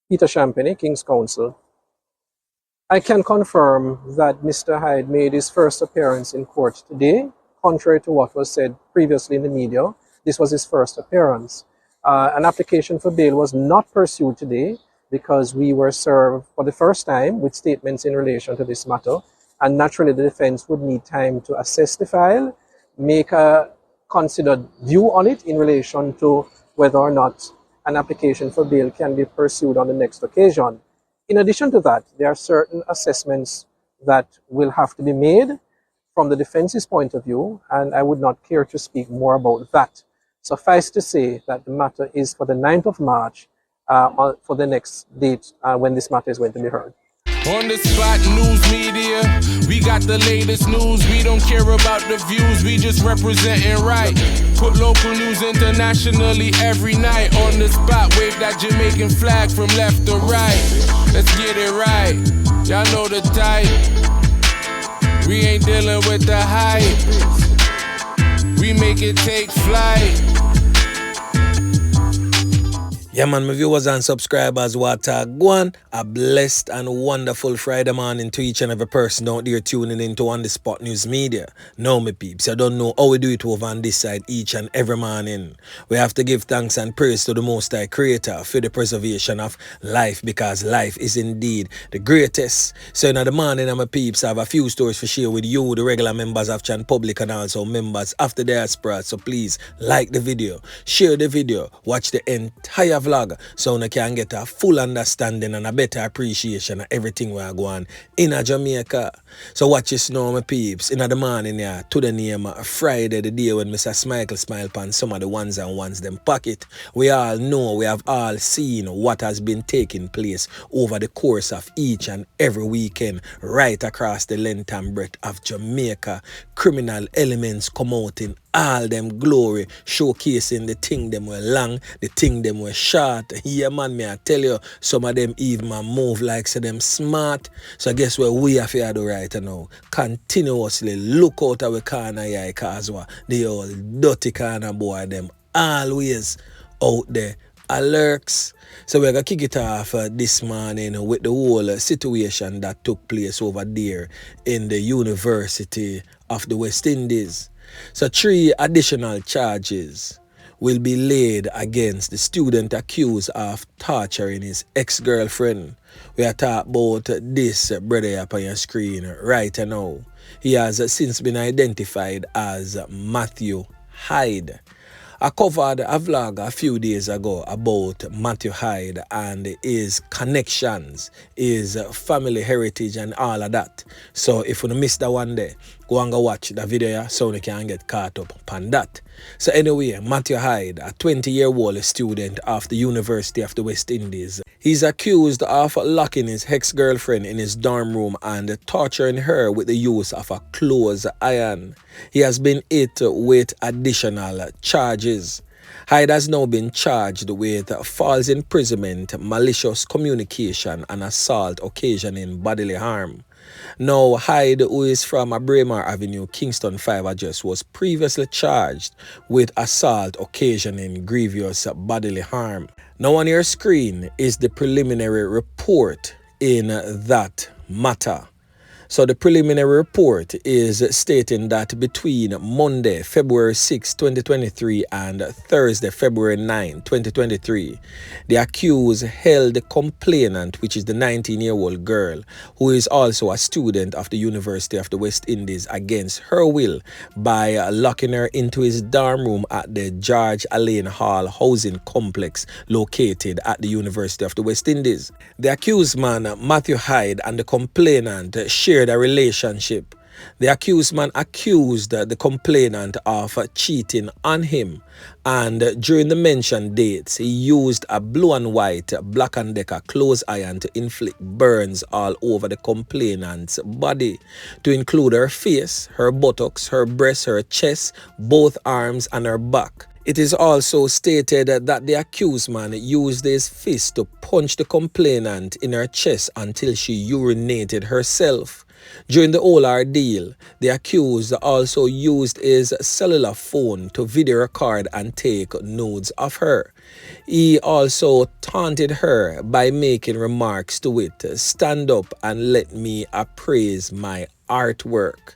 Peter Champagny, King's Counsel. I can confirm that Mr. Hyde made his first appearance in court today. Contrary to what was said previously in the media, this was his first appearance. An application for bail was not pursued today because we were served for the first time with statements in relation to this matter. And naturally, the defense would need time to assess the file, make a considered view on it in relation to whether or not an application for bail can be pursued on the next occasion. In addition to that, there are certain assessments that will have to be made from the defense's point of view, and I would not care to speak more about that. Suffice to say that the matter is for the 9th of March for the next date when this matter is going to be heard. On the spot news media, we got the latest news. We don't care about the views, we just representing right. Put local news internationally every night. On the spot, wave that Jamaican flag from left to right. Let's get it right, y'all know the type. We ain't dealing with the hype, we make it take flight. Yeah, man, my viewers and subscribers, what a go. A blessed and wonderful Friday morning to each and every person out there tuning into On The Spot News Media. No, my peeps, I don't know how we do it over on this side each and every morning. We have to give thanks and praise to the Most High Creator for the preservation of life, because life is indeed the greatest. So in the morning, my peeps, I have a few stories to share with you, the regular members of Chan Public and also members of the diaspora. So please like the video, share the video, watch the entire vlog so you can get a full understanding and a better appreciation of everything we are going in Jamaica. So watch this now, my peeps. In the morning, yeah, to the name Friday, the day when Mr. Smile upon some of the ones and ones them pocket. We all know, we have all seen what has been taking place over the course of each and every weekend right across the length and breadth of Jamaica. Criminal elements come out in all them glory, showcasing the thing them were long, the thing them were short. Yeah, man, me I tell you, some of them even move like say them smart. So guess what we have to do right now? Continuously look out of the corner here, cause what the old dirty corner boy them always out there. Alerts. So we're gonna kick it off this morning with the whole situation that took place over there in the University of the West Indies. So 3 additional charges will be laid against the student accused of torturing his ex-girlfriend. We are talking about this brother up on your screen right now. He has since been identified as Matthew Hyde. I covered a vlog a few days ago about Matthew Hyde and his connections, his family heritage and all of that. So if you missed that one there, go and go watch the video so you can get caught up on that. So anyway, Matthew Hyde, a 20-year-old student of the University of the West Indies, he's accused of locking his ex-girlfriend in his dorm room and torturing her with the use of a clothes iron. He has been hit with additional charges. Hyde has now been charged with false imprisonment, malicious communication, and assault occasioning bodily harm. Now, Hyde, who is from Braemar Avenue, Kingston 5 address, was previously charged with assault occasioning grievous bodily harm. Now, on your screen is the preliminary report in that matter. So the preliminary report is stating that between Monday, February 6, 2023 and Thursday, February 9, 2023, the accused held the complainant, which is the 19-year-old girl, who is also a student of the University of the West Indies, against her will by locking her into his dorm room at the George Allen Hall housing complex located at the University of the West Indies. The accused man, Matthew Hyde, and the complainant shared a relationship. The accused man accused the complainant of cheating on him, and during the mentioned dates, he used a blue and white Black & Decker clothes iron to inflict burns all over the complainant's body, to include her face, her buttocks, her breast, her chest, both arms, and her back. It is also stated that the accused man used his fist to punch the complainant in her chest until she urinated herself. During the whole ordeal, the accused also used his cellular phone to video record and take nudes of her. He also taunted her by making remarks to it, "Stand up and let me appraise my artwork."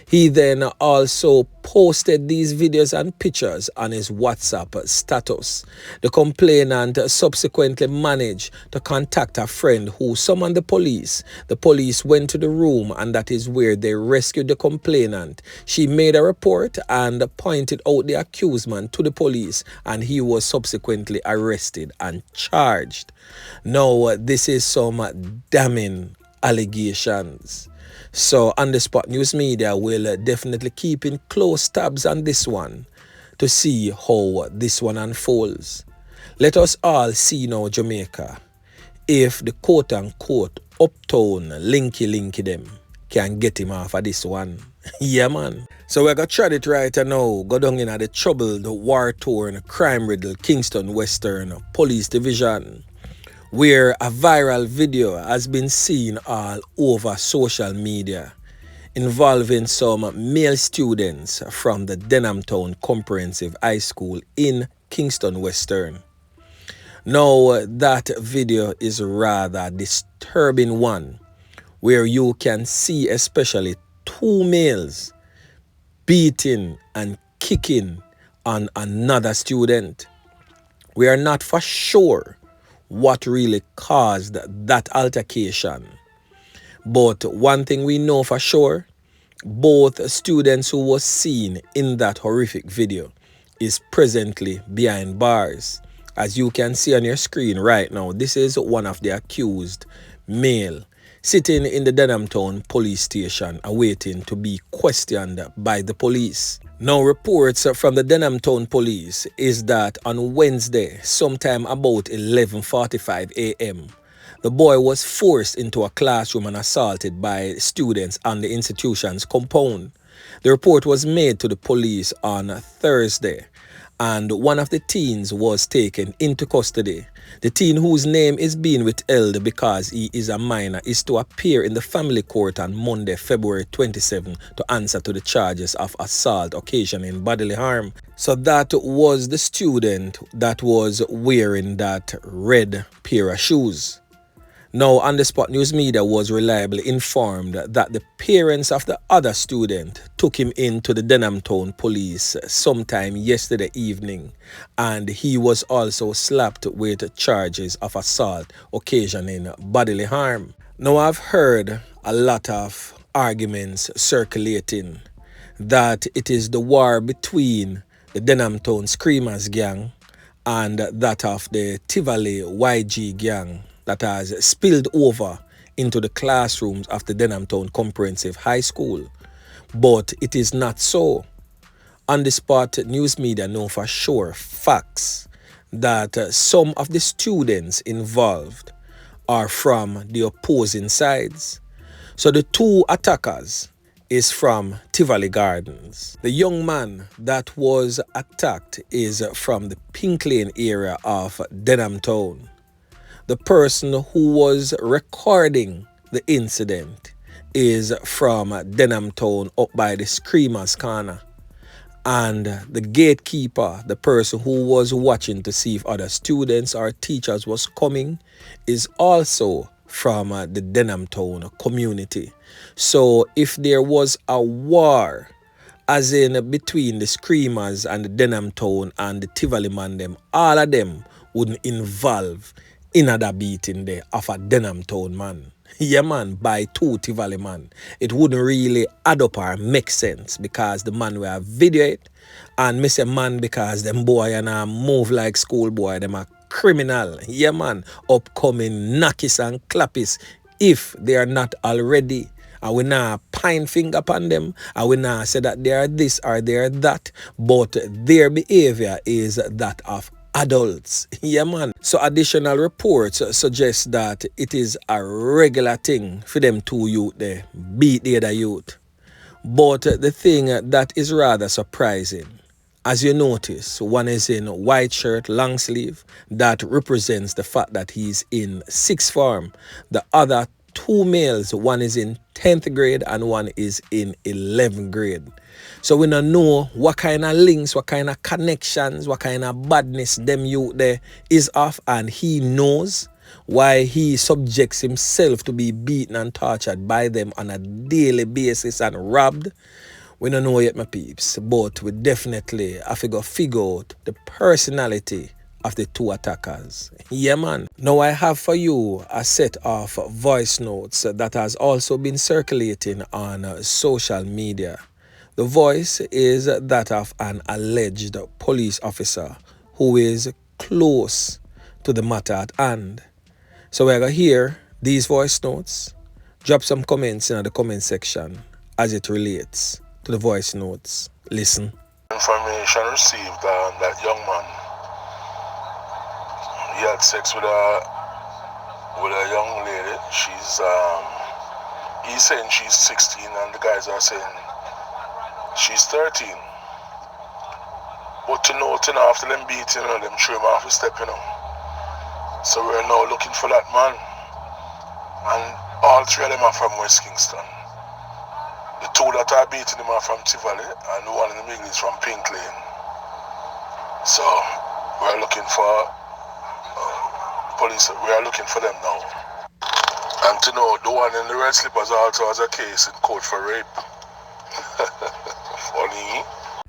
He then also posted these videos and pictures on his WhatsApp status. The complainant subsequently managed to contact a friend who summoned the police. The police went to the room, and that is where they rescued the complainant. She made a report and pointed out the accused man to the police, and he was subsequently arrested and charged. Now, this is some damning allegations. So On The Spot News Media will definitely keep in close tabs on this one to see how this one unfolds. Let us all see now, Jamaica, if the quote-unquote uptown linky them can get him off of this one. Yeah, man. So we're going to try it right now. Go down in the troubled, war-torn, crime-riddled Kingston Western Police Division, where a viral video has been seen all over social media involving some male students from the Denham Town Comprehensive High School in Kingston Western. Now, that video is rather disturbing one, where you can see especially two males beating and kicking on another student. We are not for sure what really caused that altercation. But one thing we know for sure, both students who was seen in that horrific video is presently behind bars. As you can see on your screen right now, this is one of the accused male sitting in the Denham Town police station awaiting to be questioned by the police. Now, reports from the Denham Town police is that on Wednesday, sometime about 11:45 a.m., the boy was forced into a classroom and assaulted by students on the institution's compound. The report was made to the police on Thursday, and one of the teens was taken into custody. The teen, whose name is being withheld because he is a minor, is to appear in the family court on Monday, February 27, to answer to the charges of assault occasioning bodily harm. So that was the student that was wearing that red pair of shoes. Now, On The Spot News Media was reliably informed that the parents of the other student took him into the Denham Town police sometime yesterday evening, and he was also slapped with charges of assault occasioning bodily harm. Now, I've heard a lot of arguments circulating that it is the war between the Denham Town Screamers gang and that of the Tivoli YG gang that has spilled over into the classrooms of the Denham Town Comprehensive High School. But it is not so. On The Spot News Media know for sure facts that some of the students involved are from the opposing sides. So the two attackers is from Tivoli Gardens. The young man that was attacked is from the Pink Lane area of Denham Town. The person who was recording the incident is from Denham Town up by the Screamers Corner. And the gatekeeper, the person who was watching to see if other students or teachers was coming, is also from the Denham Town community. So if there was a war, as in between the Screamers and the Denham Town and the Tivoli man them, all of them wouldn't involve in a beating there of a Denham Town man. Yeah, man, by two Tivoli man. It wouldn't really add up or make sense because the man will video it, and me say man because them boy and move like schoolboy, them are criminal. Yeah, man, upcoming knackies and clappies if they are not already. And we not pine finger upon them, and we not say that they are this or they are that, but their behavior is that of adults. Yeah, man. So additional reports suggest that it is a regular thing for them two youth there beat the other youth. But the thing that is rather surprising, as you notice, one is in white shirt, long sleeve, that represents the fact that he's in sixth form. The other 2 males. One is in 10th grade and one is in 11th grade. So we don't know what kind of links, what kind of connections, what kind of badness them youth there is off, and he knows why he subjects himself to be beaten and tortured by them on a daily basis and robbed. We don't know yet, my peeps, but we definitely have to go figure out the personality of the two attackers. Yeah, man. Now I have for you a set of voice notes that has also been circulating on social media. The voice is that of an alleged police officer who is close to the matter at hand. So we're going to hear these voice notes. Drop some comments in the comment section as it relates to the voice notes. Listen. Information received that young man, he had sex with a young lady. He's saying she's 16 and the guys are saying she's 13. But to know, after them beating her, them threw him off a step, So we're now looking for that man. And all three of them are from West Kingston. The two that are beating him are from Tivoli, and the one in the middle is from Pink Lane. So we're looking for police. We are looking for them now. And to know, the one in the red slippers also has a case in court for rape. Funny.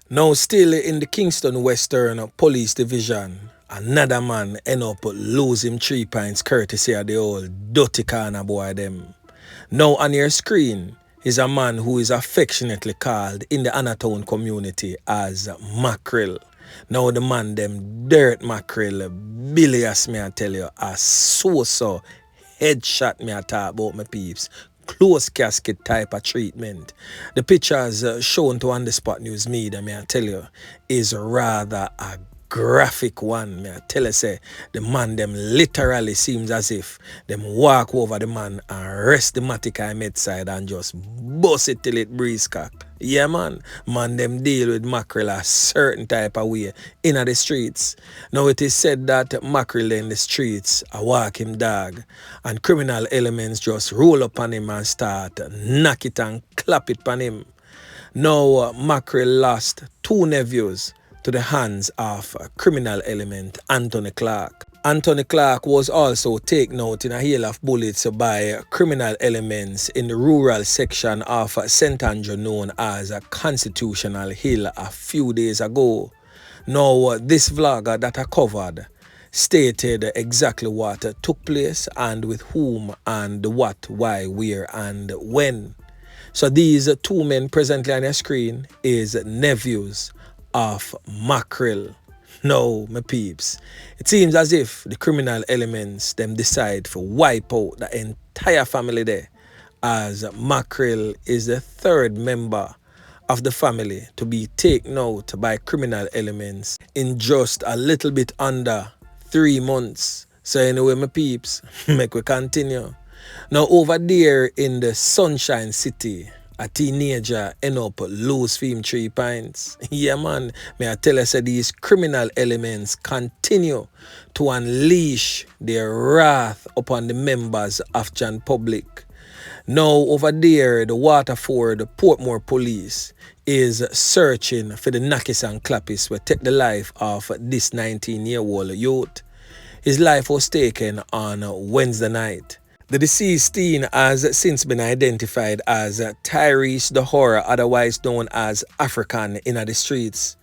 Now still in the Kingston Western Police Division, another man end up losing 3 pints courtesy of the old dirty corner boy them. Now on your screen is a man who is affectionately called in the Anatown community as Mackerel. Now the man them dirt mackerel, bilious me I tell you, a so headshot me I talk about my peeps. Close casket type of treatment. The pictures shown to On The Spot News Media, may I tell you, is rather a graphic one. May I tell you, say, the man them literally seems as if them walk over the man and rest the matic I met side and just bust it till it breeze cock. Yeah, man them deal with mackerel a certain type of way in the streets. Now it is said that mackerel in the streets a walk him dog and criminal elements just roll up on him and start knock it and clap it on him. Now mackerel lost 2 nephews to the hands of criminal element Anthony Clark. Anthony Clark was also taken out in a hail of bullets by criminal elements in the rural section of St. Andrew known as Constitutional Hill a few days ago. Now this vlogger that I covered stated exactly what took place and with whom and what, why, where and when. So these 2 men presently on your screen is nephews of Mackerel. No, my peeps, it seems as if the criminal elements them decide to wipe out the entire family there, as Mackerel is the 3rd member of the family to be taken out by criminal elements in just a little bit under 3 months. So anyway, my peeps, make we continue. Now over there in the Sunshine City, a teenager end up lose him 3 pints. Yeah, man, may I tell you, say these criminal elements continue to unleash their wrath upon the members of John Public. Now over there, the Waterford Portmore police is searching for the Nackis and Clappis who take the life of this 19-year-old youth. His life was taken on Wednesday night. The deceased teen has since been identified as Tyrese the Horror, otherwise known as African in the streets,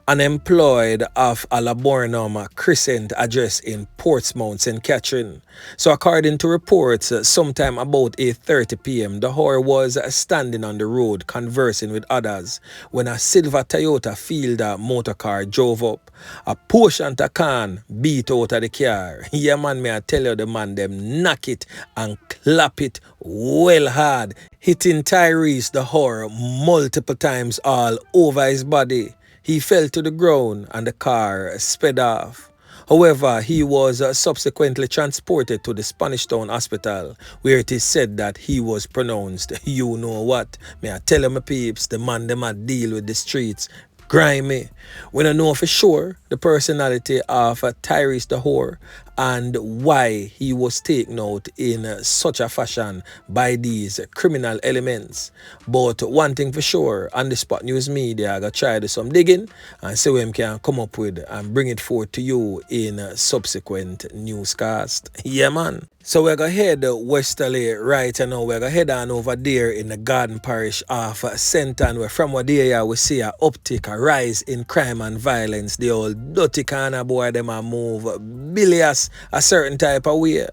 unemployed of a Laburnum Crescent address in Portsmouth, St. Catherine. So according to reports, sometime about 8:30 p.m, the Horror was standing on the road conversing with others when a silver Toyota Fielder motor car drove up. A portion of can beat out of the car. Yeah, man, may I tell you, the man them knock it and clap it well hard, hitting Tyrese the Horror multiple times all over his body. He fell to the ground and the car sped off. However, he was subsequently transported to the Spanish Town Hospital, where it is said that he was pronounced, you know what. May I tell you, my peeps, the man them a deal with the streets grimy. We don't know for sure the personality of Tyrese the Whore and why he was taken out in such a fashion by these criminal elements. But one thing for sure, on the Spot News Media, I gotta try to do some digging and see what we can come up with and bring it forth to you in a subsequent newscast. Yeah, man. So we're gonna head westerly right now. We're gonna head on over there in the Garden Parish of St. Ann, where from what there we see a uptick, a rise in crime and violence. The old dirty kind of boy them a move bilious a certain type of way.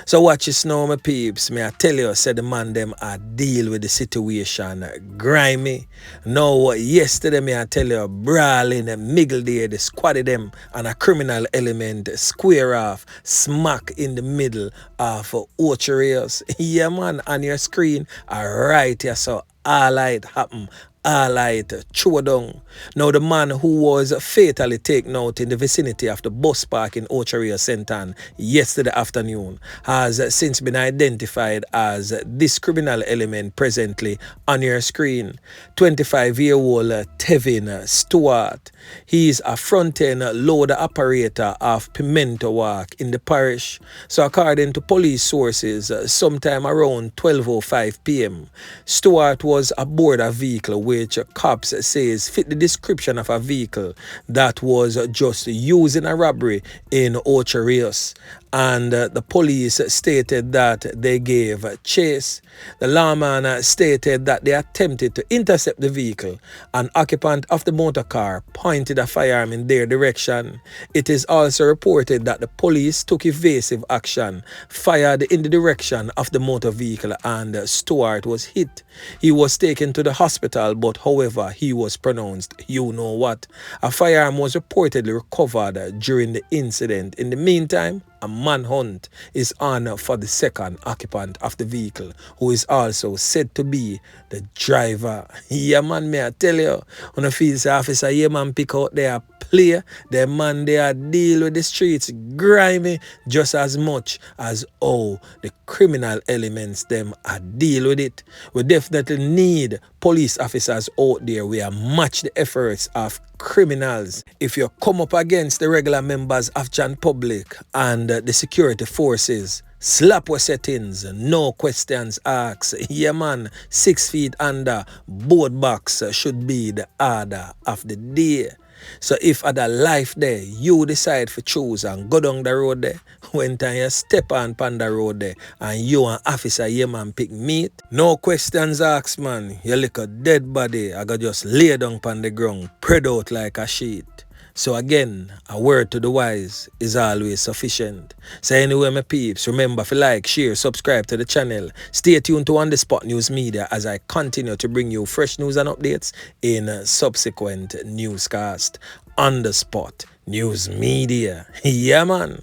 So watch this now, my peeps. Me I tell you, said the man them a deal with the situation grimy. Now yesterday me I tell you, brawling, miggle there, the squad them and a criminal element square off, smack in the middle of Ocho. Yeah man, on your screen, right here, so all it happen. Light throw down. Now the man who was fatally taken out in the vicinity of the bus park in Ocho St. Ann yesterday afternoon has since been identified as this criminal element presently on your screen. 25-year-old Tevin Stewart. He is a front-end loader operator of Pimento Walk in the parish. So according to police sources, sometime around 12:05 p.m., Stewart was aboard a vehicle which cops says fit the description of a vehicle that was just used in a robbery in Ocho Rios. And the police stated that they gave chase. The lawman stated that they attempted to intercept the vehicle. An occupant of the motor car pointed a firearm in their direction. It is also reported that the police took evasive action, fired in the direction of the motor vehicle, and Stewart was hit. He was taken to the hospital, but however, he was pronounced you know what. A firearm was reportedly recovered during the incident. In the meantime, a manhunt is on for the second occupant of the vehicle, who is also said to be the driver. Yeah, man, me I tell you, on the field officer, yeah, man, pick out their play, the man they are deal with the streets grimy just as much as how the criminal elements them are deal with it. We definitely need police officers out there who are match the efforts of criminals. If you come up against the regular members of Jan Public and the security forces, ClapWeh settings, no questions asked. Yeah man, 6 feet under, board box should be the order of the day. So if at a life there, you decide to choose and go down the road there, when time you step on the road there, and you and officer yeah man pick meat, no questions asked man, you look a dead body, I got just lay down on the ground, spread out like a sheet. So again, a word to the wise is always sufficient. So anyway, my peeps, remember to like, share, subscribe to the channel. Stay tuned to On The Spot News Media as I continue to bring you fresh news and updates in subsequent newscast. On The Spot News Media. Yeah, man.